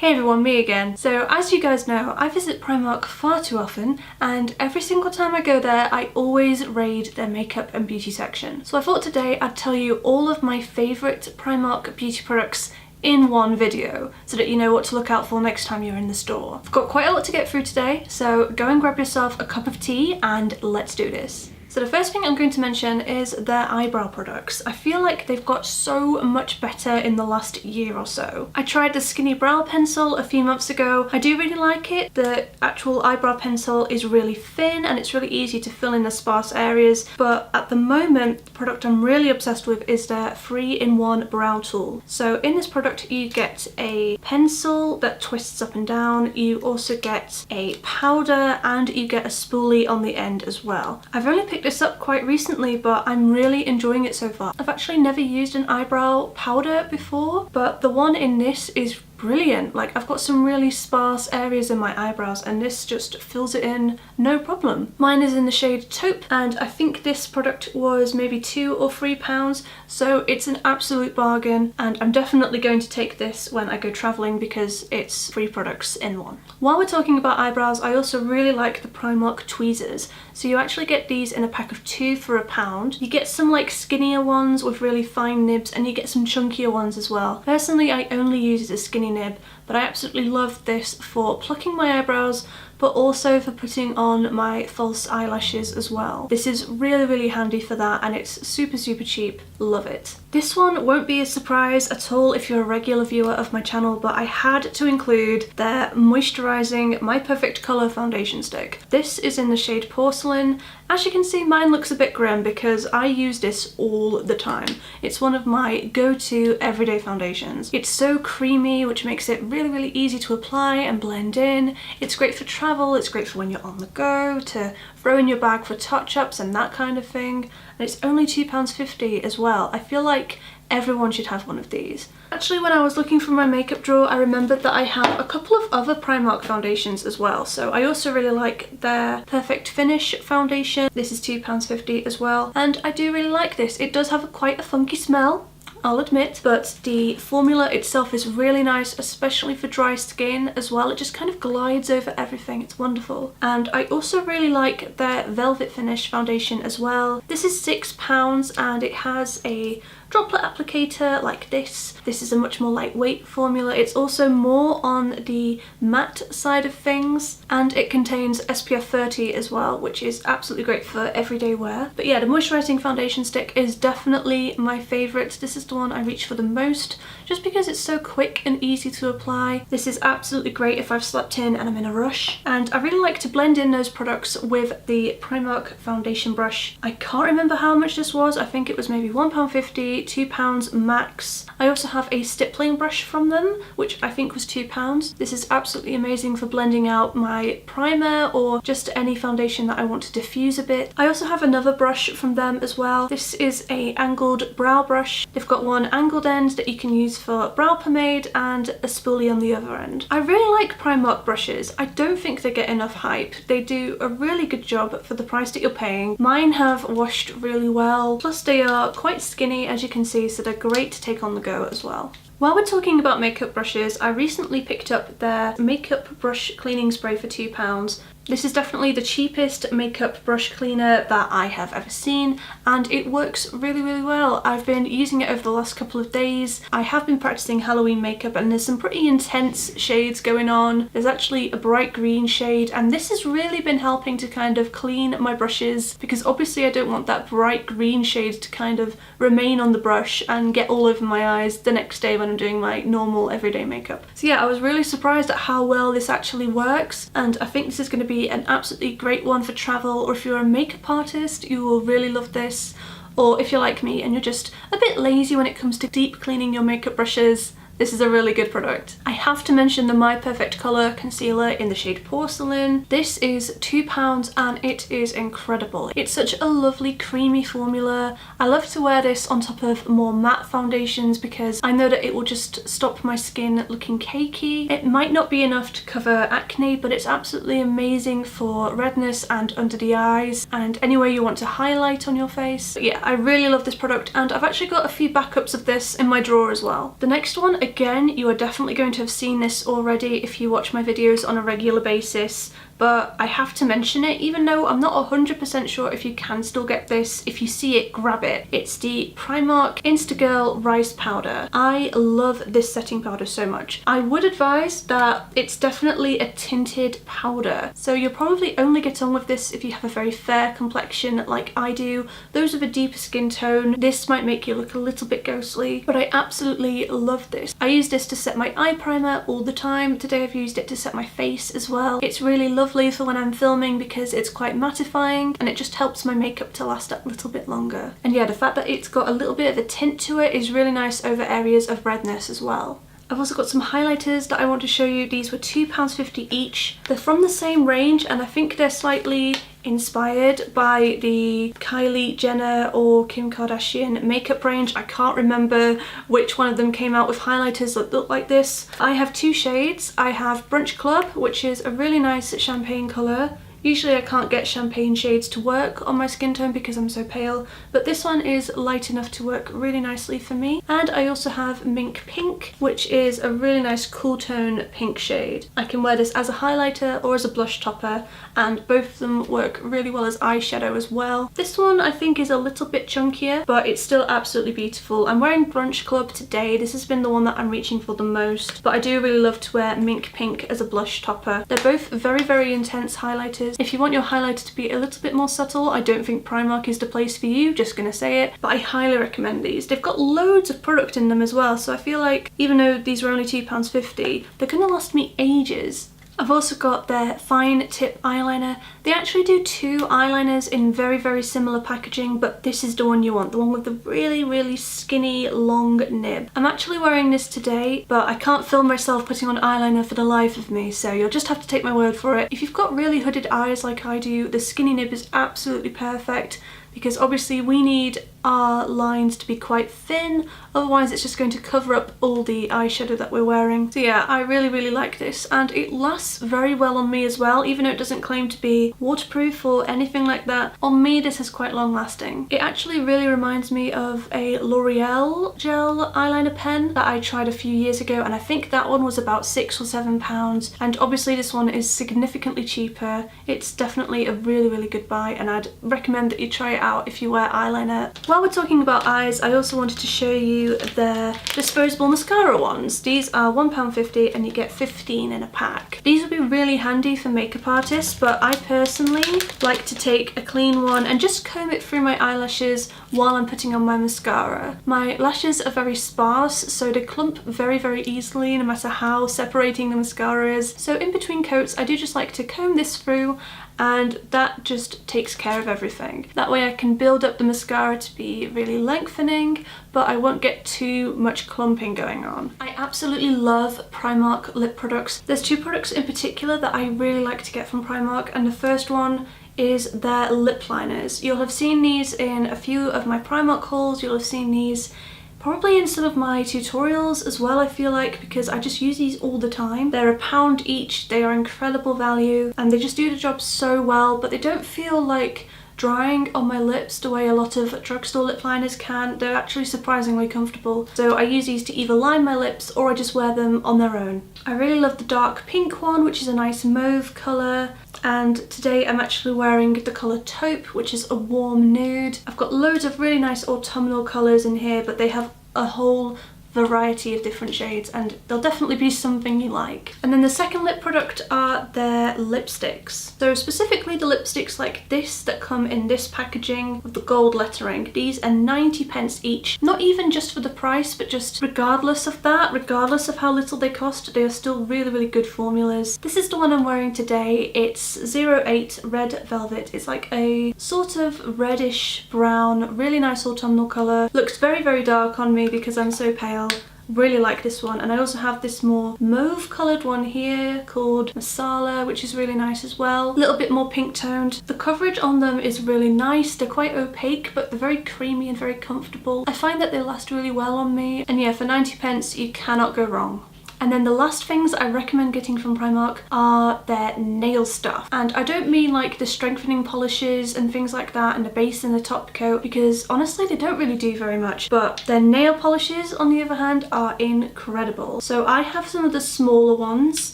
Hey everyone, me again. So as you guys know, I visit Primark far too often, and every single time I go there I always raid their makeup and beauty section. So I thought today I'd tell you all of my favourite Primark beauty products in one video so that you know what to look out for next time you're in the store. I've got quite a lot to get through today, so go and grab yourself a cup of tea and let's do this. So the first thing I'm going to mention is their eyebrow products. I feel like they've got so much better in the last year or so. I tried the Skinny Brow Pencil a few months ago. I do really like it. The actual eyebrow pencil is really thin and it's really easy to fill in the sparse areas, but at the moment the product I'm really obsessed with is their 3-in-1 brow tool. So in this product you get a pencil that twists up and down, you also get a powder, and you get a spoolie on the end as well. I've only picked this up quite recently, but I'm really enjoying it so far. I've actually never used an eyebrow powder before, but the one in this is brilliant. Like, I've got some really sparse areas in my eyebrows and this just fills it in no problem. Mine is in the shade Taupe, and I think this product was maybe £2 or £3, so it's an absolute bargain, and I'm definitely going to take this when I go travelling because it's 3 products in one. While we're talking about eyebrows, I also really like the Primark tweezers. So you actually get these in a pack of 2 for £1. You get some like skinnier ones with really fine nibs, and you get some chunkier ones as well. Personally, I only use a skinny nib, but I absolutely love this for plucking my eyebrows, but also for putting on my false eyelashes as well. This is really handy for that, and it's super cheap. Love it. This one won't be a surprise at all if you're a regular viewer of my channel, but I had to include their moisturising My Perfect Colour foundation stick. This is in the shade Porcelain. As you can see, mine looks a bit grim because I use this all the time. It's one of my go-to everyday foundations. It's so creamy, which makes it really easy to apply and blend in. It's great for travel, it's great for when you're on the go, to throw in your bag for touch-ups and that kind of thing. And it's only £2.50 as well. I feel like everyone should have one of these. Actually, when I was looking for my makeup drawer, I remembered that I have a couple of other Primark foundations as well. So I also really like their Perfect Finish foundation. This is £2.50 as well, and I do really like this. It does have quite a funky smell, I'll admit, but the formula itself is really nice, especially for dry skin as well. It just kind of glides over everything. It's wonderful. And I also really like their Velvet Finish foundation as well. This is £6 and it has a droplet applicator like this. This is a much more lightweight formula. It's also more on the matte side of things, and it contains SPF 30 as well, which is absolutely great for everyday wear. But yeah, the moisturising foundation stick is definitely my favourite. This is the one I reach for the most, just because it's so quick and easy to apply. This is absolutely great if I've slept in and I'm in a rush. And I really like to blend in those products with the Primark foundation brush. I can't remember how much this was. I think it was maybe £1.50, £2 max. I also have a stippling brush from them, which I think was £2. This is absolutely amazing for blending out my primer or just any foundation that I want to diffuse a bit. I also have another brush from them as well. This is a angled brow brush. They've got one angled end that you can use for brow pomade and a spoolie on the other end. I really like Primark brushes. I don't think they get enough hype. They do a really good job for the price that you're paying. Mine have washed really well, plus they are quite skinny, as you can see, so they're great to take on the go as well. While we're talking about makeup brushes, I recently picked up their makeup brush cleaning spray for £2. This is definitely the cheapest makeup brush cleaner that I have ever seen, and it works really well. I've been using it over the last couple of days. I have been practicing Halloween makeup, and there's some pretty intense shades going on. There's actually a bright green shade, and this has really been helping to kind of clean my brushes, because obviously I don't want that bright green shade to kind of remain on the brush and get all over my eyes the next day when I'm doing my normal everyday makeup. So yeah, I was really surprised at how well this actually works, and I think this is going to be an absolutely great one for travel, or if you're a makeup artist you will really love this, or if you're like me and you're just a bit lazy when it comes to deep cleaning your makeup brushes. This is a really good product. I have to mention the My Perfect Colour concealer in the shade Porcelain. This is £2 and it is incredible. It's such a lovely creamy formula. I love to wear this on top of more matte foundations because I know that it will just stop my skin looking cakey. It might not be enough to cover acne, but it's absolutely amazing for redness and under the eyes and anywhere you want to highlight on your face. But yeah, I really love this product, and I've actually got a few backups of this in my drawer as well. The next one again, you are definitely going to have seen this already if you watch my videos on a regular basis, but I have to mention it even though I'm not 100% sure if you can still get this. If you see it, grab it. It's the Primark Instagirl Rice Powder. I love this setting powder so much. I would advise that it's definitely a tinted powder, so you'll probably only get on with this if you have a very fair complexion like I do. Those with a deeper skin tone, this might make you look a little bit ghostly, but I absolutely love this. I use this to set my eye primer all the time. Today I've used it to set my face as well. It's really lovely for when I'm filming because it's quite mattifying and it just helps my makeup to last a little bit longer. And yeah, the fact that it's got a little bit of a tint to it is really nice over areas of redness as well. I've also got some highlighters that I want to show you. These were £2.50 each. They're from the same range and I think they're slightly inspired by the Kylie Jenner or Kim Kardashian makeup range. I can't remember which one of them came out with highlighters that look like this. I have two shades. I have Brunch Club, which is a really nice champagne colour. Usually I can't get champagne shades to work on my skin tone because I'm so pale, but this one is light enough to work really nicely for me. And I also have Mink Pink, which is a really nice cool tone pink shade. I can wear this as a highlighter or as a blush topper, and both of them work really well as eyeshadow as well. This one I think is a little bit chunkier, but it's still absolutely beautiful. I'm wearing Brunch Club today. This has been the one that I'm reaching for the most, but I do really love to wear Mink Pink as a blush topper. They're both very, very intense highlighters. If you want your highlighter to be a little bit more subtle, I don't think Primark is the place for you, just gonna say it, but I highly recommend these. They've got loads of product in them as well, so I feel like even though these were only £2.50, they're gonna last me ages. I've also got their fine tip eyeliner. They actually do two eyeliners in very, very similar packaging, but this is the one you want, the one with the really, really skinny, long nib. I'm actually wearing this today, but I can't film myself putting on eyeliner for the life of me, so you'll just have to take my word for it. If you've got really hooded eyes like I do, the skinny nib is absolutely perfect, because obviously we need our lines to be quite thin, otherwise it's just going to cover up all the eyeshadow that we're wearing. So yeah, I really, really like this, and it lasts very well on me as well, even though it doesn't claim to be waterproof or anything like that. On me, this is quite long lasting. It actually really reminds me of a L'Oreal gel eyeliner pen that I tried a few years ago, and I think that one was about £6 or £7, and obviously this one is significantly cheaper. It's definitely a really, really good buy, and I'd recommend that you try it out if you wear eyeliner. While we're talking about eyes, I also wanted to show you their disposable mascara ones. These are £1.50 and you get 15 in a pack. These would be really handy for makeup artists, but I personally like to take a clean one and just comb it through my eyelashes while I'm putting on my mascara. My lashes are very sparse, so they clump very, very easily no matter how separating the mascara is. So in between coats, I do just like to comb this through, and that just takes care of everything. That way I can build up the mascara to be really lengthening, but I won't get too much clumping going on. I absolutely love Primark lip products. There's two products in particular that I really like to get from Primark, and the first one is their lip liners. You'll have seen these in a few of my Primark hauls. You'll have seen these probably in some of my tutorials as well, I feel like, because I just use these all the time. They're £1 each, they are incredible value, and they just do the job so well, but they don't feel like drying on my lips the way a lot of drugstore lip liners can. They're actually surprisingly comfortable. So I use these to either line my lips or I just wear them on their own. I really love the dark pink one, which is a nice mauve colour. And today I'm actually wearing the colour Taupe, which is a warm nude. I've got loads of really nice autumnal colours in here, but they have a whole variety of different shades, and they'll definitely be something you like. And then the second lip product are their lipsticks. So specifically the lipsticks like this that come in this packaging with the gold lettering. These are 90p each. Not even just for the price, but just regardless of that, regardless of how little they cost, they are still really, really good formulas. This is the one I'm wearing today. It's 08 Red Velvet. It's like a sort of reddish brown, really nice autumnal colour. Looks very, very dark on me because I'm so pale. Really like this one. And I also have this more mauve coloured one here called Masala, which is really nice as well. A little bit more pink toned. The coverage on them is really nice. They're quite opaque, but they're very creamy and very comfortable. I find that they last really well on me. And yeah, for 90p you cannot go wrong. And then the last things I recommend getting from Primark are their nail stuff. And I don't mean like the strengthening polishes and things like that and the base and the top coat, because honestly they don't really do very much, but their nail polishes on the other hand are incredible. So I have some of the smaller ones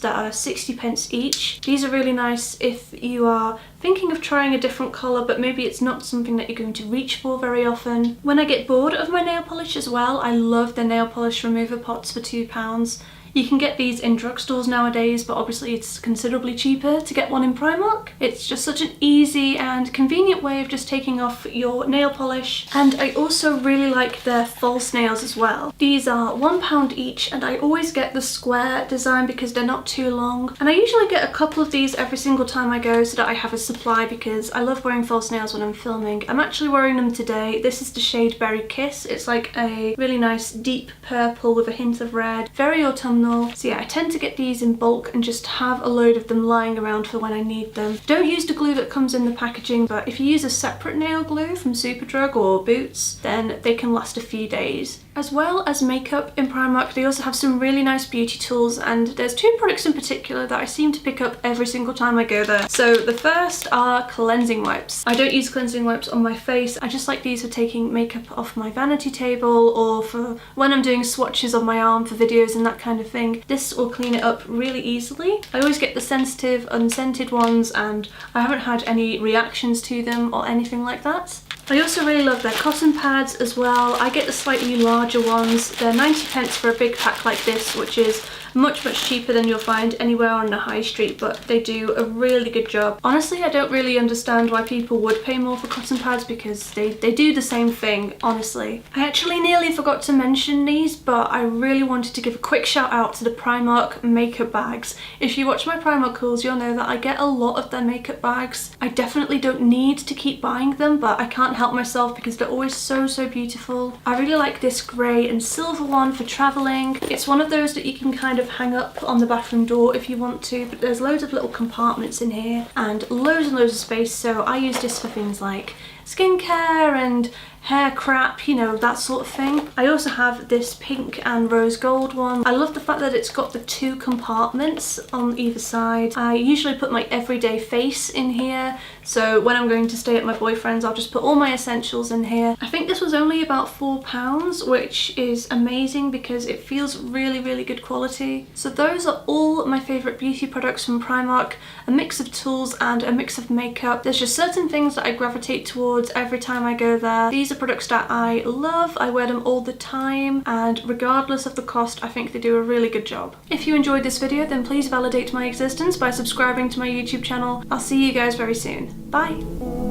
that are 60p each. These are really nice if you are thinking of trying a different colour but maybe it's not something that you're going to reach for very often. When I get bored of my nail polish as well, I love the nail polish remover pots for £2. You can get these in drugstores nowadays, but obviously it's considerably cheaper to get one in Primark. It's just such an easy and convenient way of just taking off your nail polish. And I also really like their false nails as well. These are £1 each, and I always get the square design because they're not too long. And I usually get a couple of these every single time I go so that I have a supply, because I love wearing false nails when I'm filming. I'm actually wearing them today. This is the shade Berry Kiss. It's like a really nice deep purple with a hint of red. Very autumnal. So yeah, I tend to get these in bulk and just have a load of them lying around for when I need them. Don't use the glue that comes in the packaging, but if you use a separate nail glue from Superdrug or Boots, then they can last a few days. As well as makeup in Primark, they also have some really nice beauty tools, and there's two products in particular that I seem to pick up every single time I go there. So the first are cleansing wipes. I don't use cleansing wipes on my face. I just like these for taking makeup off my vanity table or for when I'm doing swatches on my arm for videos and that kind of thing. This will clean it up really easily. I always get the sensitive, unscented ones, and I haven't had any reactions to them or anything like that. I also really love their cotton pads as well. I get the slightly larger ones. They're 90p for a big pack like this, which is much cheaper than you'll find anywhere on the high street, but they do a really good job. Honestly, I don't really understand why people would pay more for cotton pads, because they do the same thing, honestly. I actually nearly forgot to mention these, but I really wanted to give a quick shout out to the Primark makeup bags. If you watch my Primark hauls, you'll know that I get a lot of their makeup bags. I definitely don't need to keep buying them, but I can't help myself because they're always so beautiful. I really like this grey and silver one for travelling. It's one of those that you can kind of hang up on the bathroom door if you want to, but there's loads of little compartments in here and loads of space, so I use this for things like skincare and hair crap, you know, that sort of thing. I also have this pink and rose gold one. I love the fact that it's got the two compartments on either side. I usually put my everyday face in here, so when I'm going to stay at my boyfriend's, I'll just put all my essentials in here. I think this was only about £4, which is amazing because it feels really good quality. So those are all my favourite beauty products from Primark, a mix of tools and a mix of makeup. There's just certain things that I gravitate towards every time I go there. These are products that I love, I wear them all the time, and regardless of the cost, I think they do a really good job. If you enjoyed this video, then please validate my existence by subscribing to my YouTube channel. I'll see you guys very soon. Bye!